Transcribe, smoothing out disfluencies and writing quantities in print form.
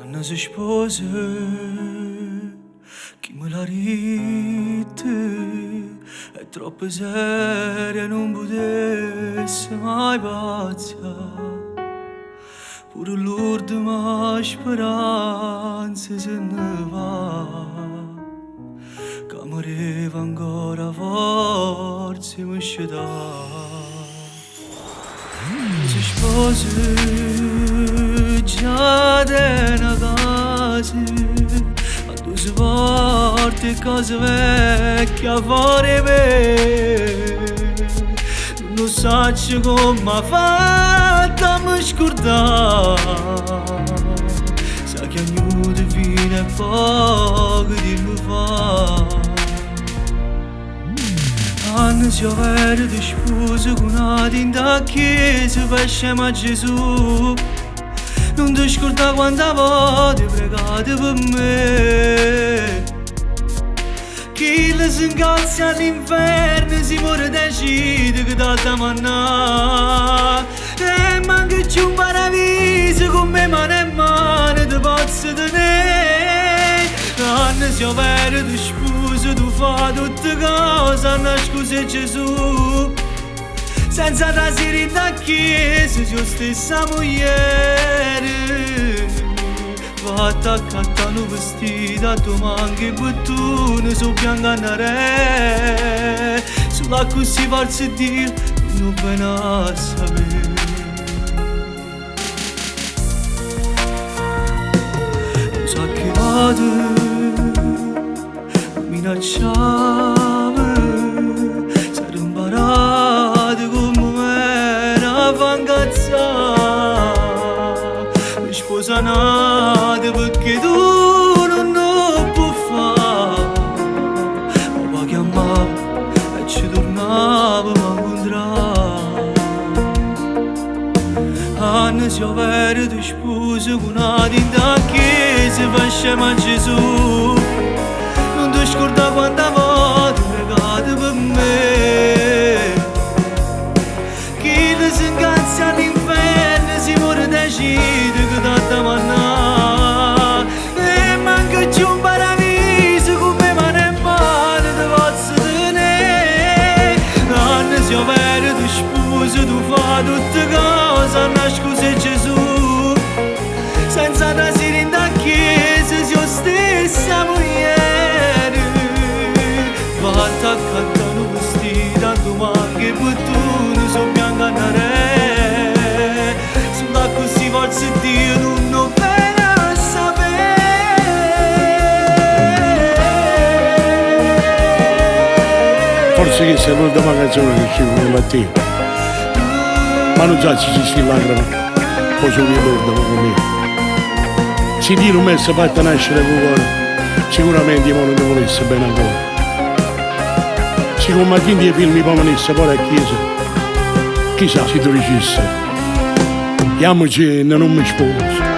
Anna si sposa, chi me l'ha detto, è troppo seria, non potesse mai passare. Pure l'ultima speranza se ne va, che mi arriva ancora forza mi sceda. Si sposa già della casa, a due porte cose vecchie a fare me. Non so come fatto a mi scordare, sa che ognuno fino a poco di mi fa. Anni si avere di sposa con una tinta chiesa per scema a Gesù. Non ti scordare quante volte pregate per me. Chi le si incazza all'inferno si muore decide che da manna. E manca più un paradiso con me mano e mano ti posso tenere. Anni si avere di sposa tu fai tutte cose a nascondere Gesù. Senza trasire in da chiesa sia stessa moglie. Fatta accattare un vestito a tu manchi bottone su bianca nere. Sulla così forse Dio non viene a sapere. Non so che vado minacciava, sarò imparato come era fangazzare. Mi sposa nata perché tu non lo puoi fare. Ma chiamava e ci tornava a incontrare. Anni si avere di sposa con una tinta a chiesa per scema a Gesù. Non ti scordare quante volte pregate per me. Chi le si incazza all'inferno si muore decide che da manna. E manca più un paradiso con me mano e mano ti posso tenere. Anni si avere di sposa tu fai tutte cose a nascondere Gesù. Senza trasire in da chiesa sia stessa moglie. Fatta accattare un vestito a tu manchi bottone su bianca nere. Sulla così forse Dio non lo viene a sapere. Forse questa è l'ultima canzone che scrivo la mattina. Ma non so se si lacrime, poi se mi ricordano con me. Se Dio non mi avesse fatto nascere con cuore, sicuramente io non ti volesse bene ancora. Se con Martin dei film mi venisse poi a chiesa, chissà se tu dicessi, chiamaci e non mi sposo.